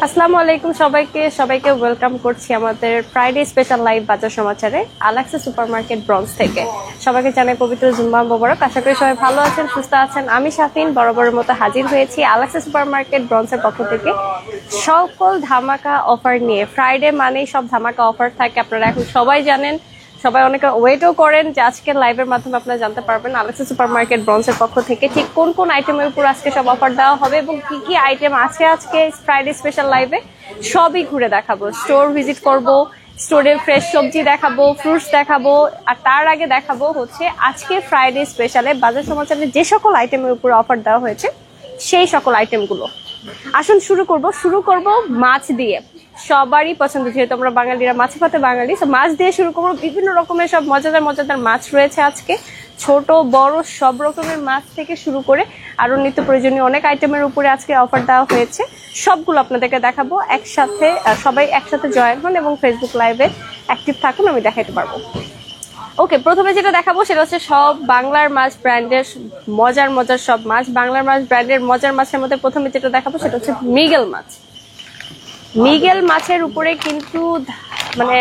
আসসালামু আলাইকুম সবাইকে ওয়েলকাম করছি আমাদের ফ্রাইডে স্পেশাল লাইভ বাজার সমাচারে আলাক্সা সুপারমার্কেট ব্রঞ্জ থেকে। সবাইকে জানাই পবিত্র জুম্মা মোবারক। আশা করি সবাই ভালো আছেন, সুস্থ আছেন। আমি শাফিন বরাবরের মতো হাজির হয়েছি আলাক্সা সুপারমার্কেট ব্রঞ্জের পক্ষ থেকে সকল ধামাকা অফার নিয়ে। ফ্রাইডে মানেই সব ধামাকা অফার থাকে, আপনারা এখন সবাই জানেন। সবাই অনেকে ওয়েটও করেন যে আজকের লাইভের মাধ্যমে আপনারা জানতে পারবেন আলাক্সা সুপারমার্কেট ব্রঞ্জের পক্ষ থেকে ঠিক কোন কোন আইটেমের উপর আজকে সব অফার দেওয়া হবে এবং কি কি আইটেম আছে আজকে ফ্রাইডে স্পেশাল লাইভে সবই ঘুরে দেখাবো। স্টোর ভিজিট করব, স্টোরে ফ্রেশ সবজি দেখাবো, ফ্রুটস দেখাবো, আর তার আগে দেখাবো হচ্ছে আজকে ফ্রাইডে স্পেশালে বাজার সমাচারে যে সকল আইটেমের উপর অফার দেওয়া হয়েছে সেই সকল আইটেমগুলো। আসুন শুরু করব মাছ দিয়ে। সবারই পছন্দ, যেহেতু আমরা বাঙালিরা মাছে ভাতে বাঙালি, তো মাছ দিয়ে শুরু করবো। বিভিন্ন রকমের সব মজাদার মাছ রয়েছে আজকে, ছোট বড় সব রকমের মাছ থেকে শুরু করে আরো নিত্য প্রয়োজনীয় অনেক আইটেমের উপরে আজকে অফার দেওয়া হয়েছে। সবগুলো আপনাদেরকে দেখাবো একসাথে। সবাই একসাথে জয়েন হন এবং ফেসবুক লাইভে অ্যাক্টিভ থাকুন, আমি দেখাতে পারবো। ওকে, প্রথমে যেটা দেখাবো সেটা হচ্ছে সব বাংলার মাছ ব্র্যান্ডের মজার সব মাছ। বাংলার মাছ ব্র্যান্ডের মজার মাছের মধ্যে প্রথমে যেটা দেখাবো সেটা হচ্ছে মৃগেল মাছ। মৃগেল মাছের উপরে কিন্তু মানে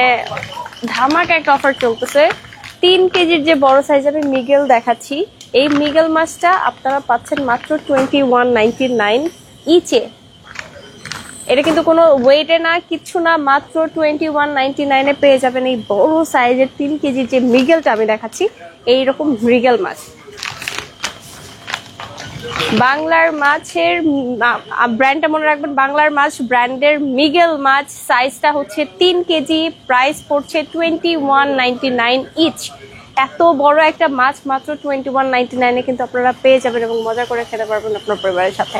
ধামাকা একটা অফার চলতেছে। 3 কেজির যে বড় সাইজ আমি মৃগেল দেখাচ্ছি, এই মৃগেল মাছটা আপনারা পাচ্ছেন মাত্র 21.99 ইচে। এটা কিন্তু কোনো ওয়েটে না, কিচ্ছু না, মাত্র 21.99 পেয়ে যাবেন এই বড় সাইজের 3 কেজির যে মৃগেলটা আমি দেখাচ্ছি, এইরকম মৃগেল মাছ। বাংলার মাছের ব্র্যান্ডটা মনে রাখবেন, বাংলার মাছ ব্র্যান্ডের মৃগেল মাছ। সাইজটা হচ্ছে 3 কেজি, প্রাইস পড়ছে 21.99 ইচ। এত বড় একটা মাছ মাত্র 21.99 কিন্তু আপনারা পেয়ে যাবেন এবং মজা করে খেতে পারবেন আপনার পরিবারের সাথে।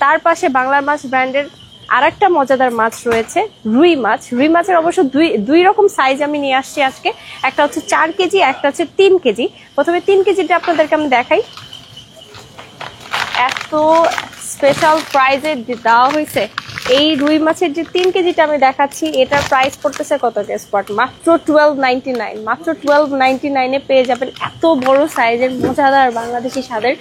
তার পাশে বাংলার মাছ ব্র্যান্ডের আরেকটা মজাদার মাছ রয়েছে রুই মাছ। রুই মাছের অবশ্য দুই রকম সাইজ আমি নিয়ে আসছি আজকে, একটা হচ্ছে 4 কেজি, একটা হচ্ছে 3 কেজি। প্রথমে 3 কেজিটা আপনাদেরকে আমি দেখাই। এত স্পেশাল প্রাইজে দেওয়া হয়েছে এই রুই মাছের যে 3 কেজিটা আমি দেখাচ্ছি, এটার প্রাইস পড়তেছে কত স্পট? মাত্র 12.99। মাত্র 12.99 পেয়ে যাবেন এত বড় সাইজের মজাদার বাংলাদেশি স্বাদের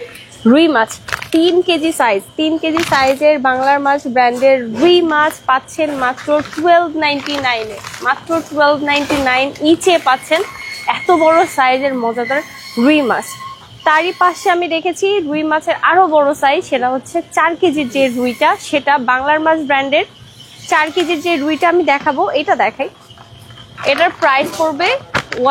রুই মাছ। 3 কেজি সাইজ, 3 কেজি সাইজের বাংলার মাছ ব্র্যান্ডের রুই মাছ পাচ্ছেন মাত্র 12.99। মাত্র 12.99 ইচে পাচ্ছেন এত বড় সাইজের মজাদার রুই মাছ। তারই পাশে আমি দেখেছি রুই মাছের আরো বড় সাইজ, সেটা হচ্ছে 4 কেজির যে রুইটা, সেটা বাংলার মাছ ব্র্যান্ডের 4 কেজির যে রুইটা আমি দেখাবো, এটা দেখাই। এটার প্রাইস পড়বে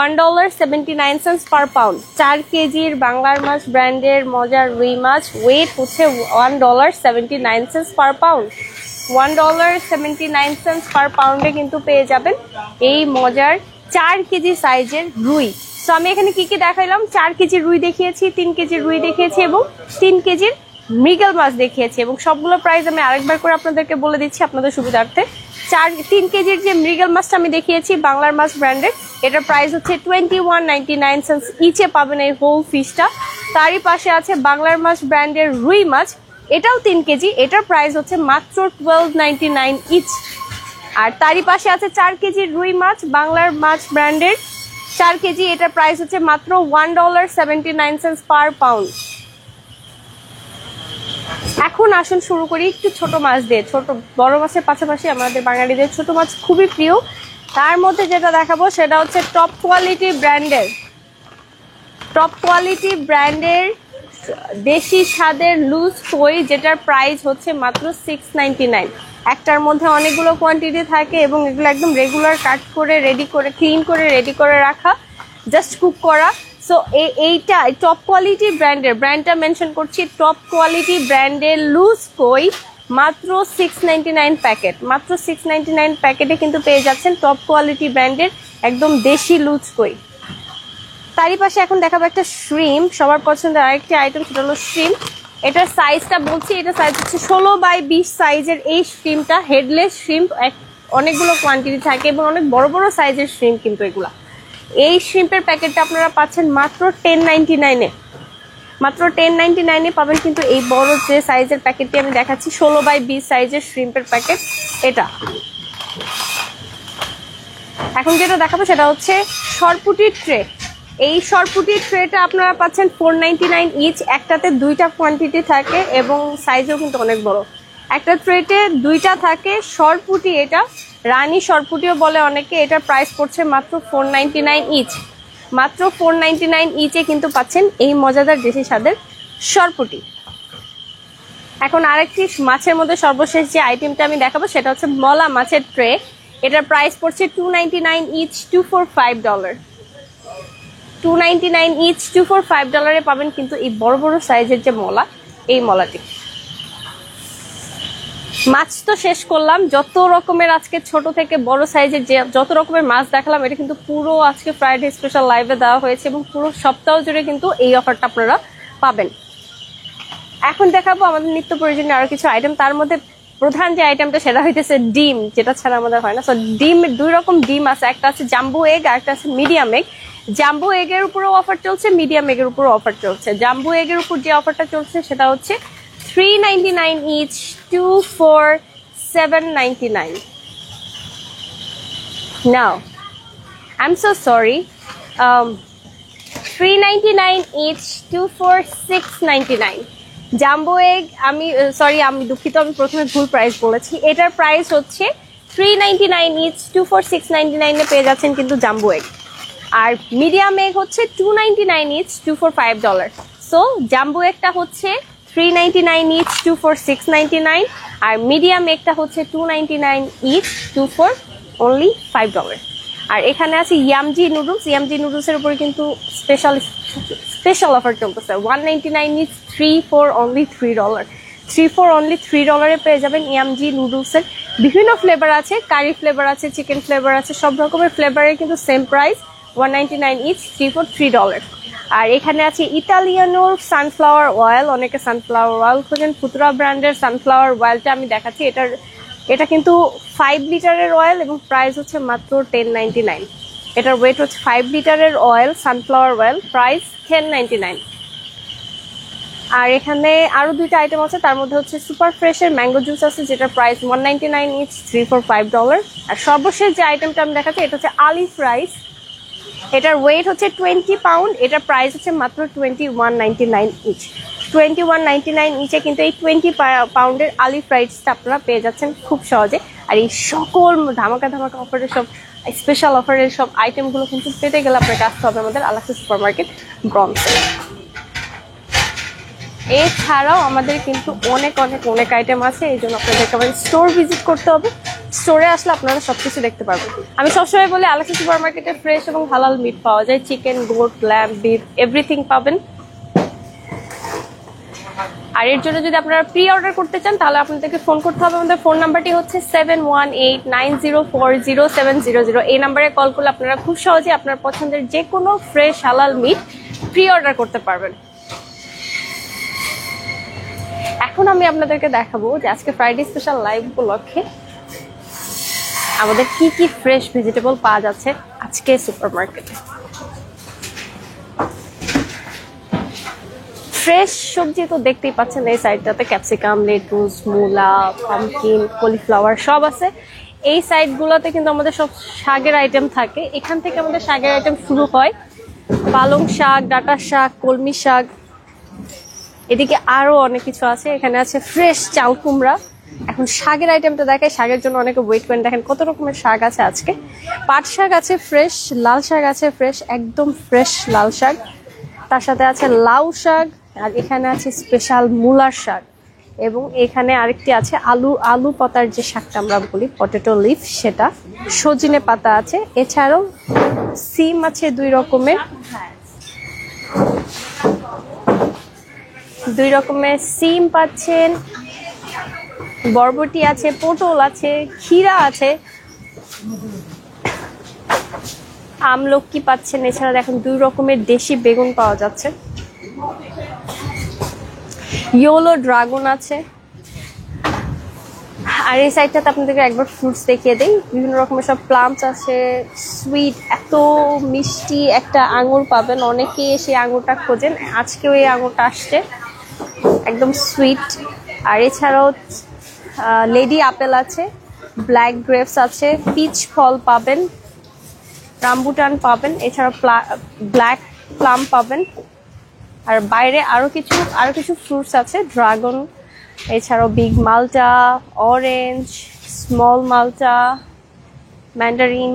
$1.79 পার পাউন্ড। 4 কেজির বাংলার মাছ ব্র্যান্ডের মজার রুই মাছ, ওয়েট হচ্ছে $1.79 পার পাউন্ড। $1.79 পার পাউন্ডে কিন্তু পেয়ে যাবেন এই মজার 4 কেজি সাইজের রুই। তো আমি এখানে কি কি দেখাইলাম? 4 কেজির রুই দেখিয়েছি, 3 কেজির রুই দেখিয়েছি এবং 3 কেজির মৃগেল মাছ দেখিয়েছি, এবং সবগুলো প্রাইস আমি আরেকবার করে আপনাদেরকে বলে দিচ্ছি আপনাদের সুবিধার্থে। 3 কেজির যে মৃগেল মাছটা আমি দেখিয়েছি বাংলার মাছ ব্র্যান্ডের, এটার প্রাইস হচ্ছে 21.99 ইচে পাবেন এই হোল ফিশটা। তারই পাশে আছে বাংলার মাছ ব্র্যান্ডের রুই মাছ, এটাও 3 কেজি, এটার প্রাইস হচ্ছে মাত্র 12.99 ইচ। আর তারই পাশে আছে 4 কেজির রুই মাছ বাংলার মাছ ব্র্যান্ডের 4 কেজি, এটার প্রাইস হচ্ছে মাত্র $1.79 পার পাউন্ড। এখন আসুন শুরু করি একটু ছোট মাছ দিয়ে। ছোট বড় মাছের পাশাপাশি আমাদের বাঙালিদের ছোট মাছ খুবই প্রিয়। তার মধ্যে যেটা দেখাবো সেটা হচ্ছে টপ কোয়ালিটি ব্র্যান্ডের দেশি স্বাদের লুজ কই, যেটার প্রাইস হচ্ছে মাত্র $6.99। একটার মধ্যে অনেকগুলো কোয়ান্টিটি থাকে এবং এগুলো একদম রেগুলার কাট করে ক্লিন করে রেডি করে রাখা, জাস্ট কুক করা। সো এইটা টপ কোয়ালিটি ব্র্যান্ডটা মেনশন করছি, টপ কোয়ালিটি ব্র্যান্ডের লুজ কই মাত্র $6.99 প্যাকেট। মাত্র $6.99 প্যাকেটে কিন্তু পেয়ে যাচ্ছেন টপ কোয়ালিটি ব্র্যান্ডের একদম দেশি লুজ কই। তারই পাশে এখন দেখাবো একটা শ্রিম্প, সবার পছন্দের আরেকটি আইটেম, সেটা হলো শ্রিম্প। এটার সাইজটা বলছি, এটা সাইজ হচ্ছে 16x20 সাইজের এই শ্রিম্পটা, হেডলেস শ্রিম্প। অনেকগুলো কোয়ান্টিটি থাকে এবং অনেক বড় বড় সাইজের শ্রিম্প কিন্তু এগুলা। এই শ্রিম্পের প্যাকেটটা আপনারা পাচ্ছেন মাত্র 10.99-এ। মাত্র 10.99-এ পাবেন কিন্তু এই বড় যে সাইজের প্যাকেটটি আমি দেখাচ্ছি, 16x20 সাইজের শ্রিম্পের প্যাকেট এটা। এখন যেটা দেখাবো সেটা হচ্ছে সরপুটির ট্রে। এই সরপুটির ট্রেটা আপনারা পাচ্ছেন $4.99 ইচ। একটাতে 2টা কোয়ান্টিটি থাকে এবং সাইজও কিন্তু অনেক বড়। একটা ট্রেতে দুইটা থাকে সরপুটি, এটা রানী সরপুটিও বলে অনেকে। এটার প্রাইস পড়ছে মাত্র 499 ইচ। মাত্র 499 ইচে কিন্তু পাচ্ছেন এই মজাদার দেশি স্বাদের সরপুটি। এখন আরেকটি মাছের মধ্যে সর্বশেষ যে আইটেমটা আমি দেখাবো সেটা হচ্ছে মলা মাছের ট্রে। এটার প্রাইস পড়ছে $299 ইচ, $245। $299 ইচ, $245 পাবেন কিন্তু এই বড় বড় সাইজের যে মলা, এই মলাটি। মাছ তো শেষ করলাম, যত রকমের আজকে ছোট থেকে বড় সাইজের যে যত রকমের মাছ দেখালাম এটা কিন্তু পুরো আজকে ফ্রাইডে স্পেশাল লাইভে দেওয়া হয়েছে এবং পুরো সপ্তাহ জুড়ে কিন্তু এই অফারটা আপনারা পাবেন। এখন দেখাবো আমাদের নিত্য প্রয়োজনীয় আরো কিছু আইটেম। তার মধ্যে প্রধান যে আইটেমটা সেটা হইতেছে ডিম, যেটা ছাড়া আমাদের হয় না। সো ডিম, দুই রকম ডিম আছে, একটা আছে জাম্বো এগ আর একটা আছে মিডিয়াম এগ। জাম্বো এগের উপরেও অফার চলছে, মিডিয়াম এগের উপরেও অফার চলছে। জাম্বো এগের উপর যে অফারটা চলছে সেটা হচ্ছে $399 each, $247.99. Now, I'm so sorry. $399 each, $246.99. Jumbo egg আমি দুঃখিত, আমি প্রথমে ভুল প্রাইস বলেছি। এটার প্রাইস হচ্ছে $399 each, $246.99 এ পেয়ে যাচ্ছেন কিন্তু জাম্বো এগ। আর মিডিয়াম এগ হচ্ছে $299 each, $245। সো জাম্বো এগটা হচ্ছে $399 each, $246.99। আর মিডিয়াম এগটা হচ্ছে $299 each, only $5। আর এখানে আছে ইয়ামজি নুডলস। ইয়ামজি নুডলসের উপরে কিন্তু স্পেশাল অফার চলতেছে। $199 each, 3 only $3। 3 only $3 পেয়ে যাবেন ইয়ামজি নুডলসের। বিভিন্ন ফ্লেভার আছে, কারি ফ্লেভার আছে, চিকেন ফ্লেভার আছে, সব রকমের ফ্লেভারের কিন্তু সেম প্রাইস, $199 each, $3 আর এখানে আছে ইতালিয়ানোর সানফ্লাওয়ার অয়েল। অনেকে সানফ্লাওয়ার অয়েল খোঁজেন, ফুতুরা ব্র্যান্ডের সানফ্লাওয়ার অয়েলটা আমি দেখাচ্ছি। এটা কিন্তু 5 লিটারের অয়েল এবং প্রাইস হচ্ছে মাত্র $10.99। এটার ওয়েট হচ্ছে 5 লিটারের অয়েল, সানফ্লাওয়ার অয়েল, প্রাইস $10.99। আর এখানে আরো দুইটা আইটেম আছে, তার মধ্যে হচ্ছে সুপার ফ্রেশের ম্যাঙ্গো জুস আছে যেটার প্রাইস $199 each, $345। আর সর্বশেষ যে আইটেমটা আমি দেখাচ্ছি এটা হচ্ছে আলিফ রাইস। এটার ওয়েট হচ্ছে 20 পাউন্ড, এটার প্রাইস হচ্ছে মাত্র $21.99 ইচ। $21.99 ইচে কিন্তু এই 20 পাউন্ডের আলিফ রাইসটা আপনারা পেয়ে যাচ্ছেন খুব সহজে। আর এই সকল ধামাকা অফারের সব স্পেশাল অফারের সব আইটেমগুলো কিন্তু পেতে গেলে আপনাকে আসতে হবে আমাদের আলাক্সা সুপার মার্কেট ব্রন্সে। এছাড়াও আমাদের কিন্তু অনেক আইটেম আছে, এই জন্য আপনাদেরকে আমাদের স্টোর ভিজিট করতে হবে। স্টোরে আসলে আপনারা সবকিছু দেখতে পারবেন। আমি সবসময় বলি আলাক্সা সুপার মার্কেটে ফ্রেশ এবং হালাল মিট পাওয়া যায়, chicken, goat, lamb, beef, everything পাবেন। আর এর জন্য যদি আপনারা প্রি অর্ডার করতে চান তাহলে আপনাদেরকে ফোন করতে হবে। আমাদের ফোন নাম্বারটি হচ্ছে 7189040700। এই নাম্বারে কল করলে আপনারা খুব সহজে আপনার পছন্দের যে কোনো ফ্রেশ হালাল মিট প্রি অর্ডার করতে পারবেন। এখন আমি আপনাদেরকে দেখাবো যে আজকে ফ্রাইডে স্পেশাল লাইভ উপলক্ষে আমাদের কি কি ফ্রেশ ভেজিটেবল পাওয়া যাচ্ছে আজকে সুপার মার্কেটে। ফ্রেশ সবজি তো দেখতেই পাচ্ছেন এই সাইডটাতে, ক্যাপসিকাম, লেটুস, মূলা, পামকিন, কলিফ্লাওয়ার সব আছে। এই সাইডগুলোতে কিন্তু আমাদের সব শাকের আইটেম থাকে। এখান থেকে আমাদের শাকের আইটেম শুরু হয়, পালং শাক, ডাঁটা শাক, কলমি শাক, এদিকে আরো অনেক কিছু আছে। এখানে আছে ফ্রেশ চাল কুমড়া। এখন শাকের আইটেমটা দেখায়, শাকের জন্য অনেকে ওয়েট করেন। দেখেন কত রকমের শাক আছে আজকে। পাট শাক আছে ফ্রেশ, লাল শাক আছে ফ্রেশ, একদম ফ্রেশ লাল শাক, তার সাথে আছে লাউ শাক, আর এখানে আছে স্পেশাল মূলার শাক, এবং এখানে আরেকটি আছে আলু পাতার যে শাকটা আমরা বলি, পটেটো লিফ, সেটা, সজিনে পাতা আছে। এছাড়াও সিম আছে দুই রকমের সিম পাচ্ছেন, বরবটি আছে, পটল আছে, ক্ষীরা আছে, আমলকি পাচ্ছেন। এছাড়া দেখেন দুই রকমের দেশি বেগুন পাওয়া যাচ্ছে, ইয়েলো ড্রাগন আছে। আর এই সাইডটাতে আপনাদেরকে একবার ফ্রুটস দেখিয়ে দেই। বিভিন্ন রকমের সব প্লামস আছে, সুইট, এত মিষ্টি একটা আঙুর পাবেন। অনেকে সেই আঙুরটা খোঁজেন, আজকে ওই আঙুরটা আসছে, একদম সুইট। আর এছাড়াও লেডি আপেল আছে, ব্ল্যাক গ্রেপস আছে, পিচ ফল পাবেন, রামবুটান পাবেন, এছাড়া ব্ল্যাক প্লাম পাবেন। আর বাইরে আরো কিছু ফ্রুটস আছে, ড্রাগন এছাড়াও বিগ মালটা, অরেঞ্জ, স্মল মালটা, ম্যান্ডারিন।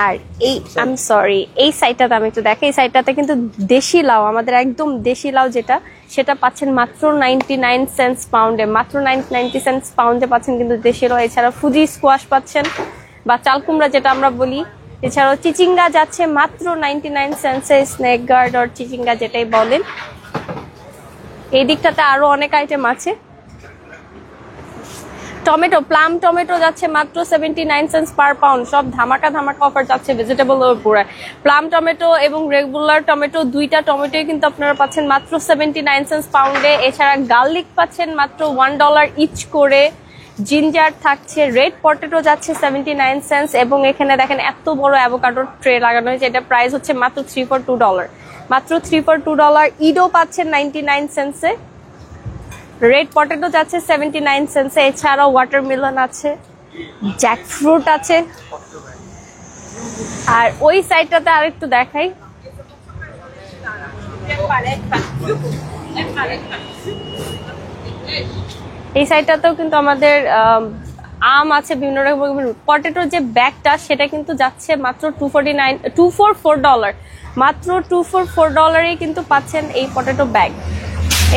আর এই সাইডটাতে আমি একটু দেখি, এই সাইডটাতে কিন্তু দেশি লাউ, আমাদের একদম দেশি লাউ যেটা, সেটা পাচ্ছেন মাত্র 99 সেন্টস পাউন্ডে, মাত্র 90 সেন্টস পাউন্ডে পাচ্ছেন কিন্তু দেশি লাউ। এছাড়া ফুজি স্কোয়াশ পাচ্ছেন বা চাল কুমড়া যেটা আমরা বলি। এছাড়াও চিচিঙ্গা যাচ্ছে মাত্র 99 সেন্টসে, স্নেক গার্ড আর চিচিঙ্গা যেটাই বলেন। এই দিকটাতে আরো অনেক আইটেম আছে। টমেটো, প্লাম টমেটো যাচ্ছে মাত্র 79 সেন্টস পার পাউন্ড। সব ধামাকা ধামাকা অফার যাচ্ছে ভেজিটেবল উপরে। প্লাম টমেটো এবং রেগুলার টমেটো, দুইটা টমেটোই কিন্তু আপনারা পাচ্ছেন মাত্র 79 সেন্টস পাউন্ডে। এছাড়া গার্লিক পাচ্ছেন মাত্র $1 ইচ করে। জিঞ্জার থাকছে, রেড পটেটো যাচ্ছে 79 সেন্টস, এবং এখানে দেখেন এত বড় অ্যাভোকাডোর ট্রে লাগানো হয়েছে, এটা প্রাইস হচ্ছে মাত্র $3 for $2, মাত্র $3 for $2। ইডো পাচ্ছেন 99 সেন্টসে, রেড পটেটো যাচ্ছে 79 সেন্টসে। এছাড়াও ওয়াটারমেলন আছে, জ্যাকফ্রুট আছে। আর ওই সাইডটাতে আরেকটু দেখাই, এই সাইডটাতেও কিন্তু আমাদের আম আছে, বিভিন্ন রকমের। পটেটোর যে ব্যাগটা সেটা কিন্তু যাচ্ছে মাত্র $244, মাত্র $244 কিন্তু পাচ্ছেন এই পটেটো ব্যাগ।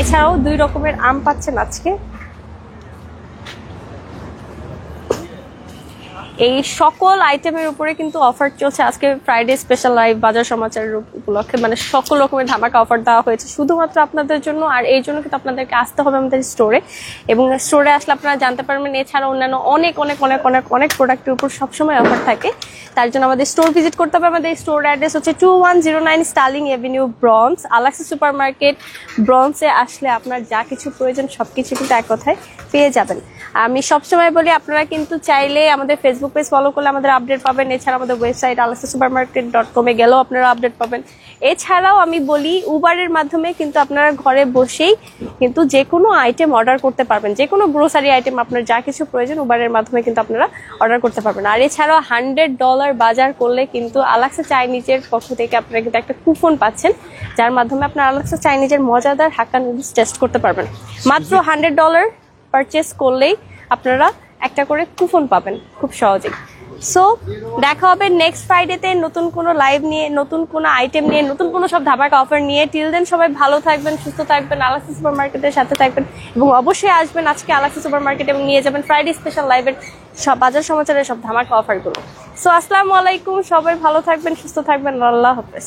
এছাড়াও 2 রকমের আম পাচ্ছেন আজকে। এই সকল আইটেমের উপরে কিন্তু অফার চলছে আজকে ফ্রাইডে স্পেশাল লাইভ বাজার সমাচারের উপলক্ষে, মানে সকল রকমের ধামাকা অফার দেওয়া হয়েছে শুধুমাত্র আপনাদের জন্য। আর এই জন্য কিন্তু আপনাদেরকে আসতে হবে আমাদের স্টোরে, এবং স্টোরে আসলে আপনারা জানতে পারবেন এছাড়া অন্যান্য অনেক অনেক অনেক অনেক অনেক প্রোডাক্টের উপর সবসময় অফার থাকে। তার জন্য আমাদের স্টোর ভিজিট করতে হবে। আমাদের স্টোর অ্যাড্রেস হচ্ছে 2109 Sterling Avenue, bronze, আলাক্সা super market. ব্রঞ্জে আসলে আপনার যা কিছু প্রয়োজন সবকিছু কিন্তু এক কথায় পেয়ে যাবেন। আমি সবসময় বলি আপনারা কিন্তু চাইলে আমাদের ফেসবুক পেজ ফলো করলে আমাদের আপডেট পাবেন। এছাড়া আমাদের ওয়েবসাইট alaxasupermarket.com এ গেলেও আপনারা আপডেট পাবেন। এছাড়াও আমি বলি উবারের মাধ্যমে কিন্তু আপনারা ঘরে বসেই কিন্তু যে কোনো আইটেম অর্ডার করতে পারবেন, যে কোনো গ্রোসারি আইটেম আপনার যা কিছু প্রয়োজন উবারের মাধ্যমে কিন্তু আপনারা অর্ডার করতে পারবেন। আর এছাড়াও $100 বাজার করলে কিন্তু আলাক্সা চাইনিজের পক্ষ থেকে আপনারা কিন্তু একটা কুপন পাচ্ছেন, যার মাধ্যমে আপনার আলাক্সা চাইনিজের মজাদার হাক্কা নুডলস টেস্ট করতে পারবেন। মাত্র $100 পারচেস করলেই আপনারা একটা করে কুপন পাবেন খুব সহজেই। সো দেখা হবে নেক্সট ফ্রাইডেতে নতুন কোনো লাইভ নিয়ে, নতুন কোনো আইটেম নিয়ে, নতুন কোনো সব ধামাকা অফার নিয়ে। টিল দেন সবাই ভালো থাকবেন, সুস্থ থাকবেন, আলাক্সা সুপার মার্কেটের সাথে থাকবেন, এবং অবশ্যই আসবেন আজকে আলাক্সা সুপার মার্কেট এবং নিয়ে যাবেন ফ্রাইডে স্পেশাল লাইভের সব বাজার সমাচারের সব ধামাকা অফারগুলো। সো আসসালামু আলাইকুম, সবাই ভালো থাকবেন, সুস্থ থাকবেন, আল্লাহ হাফেজ।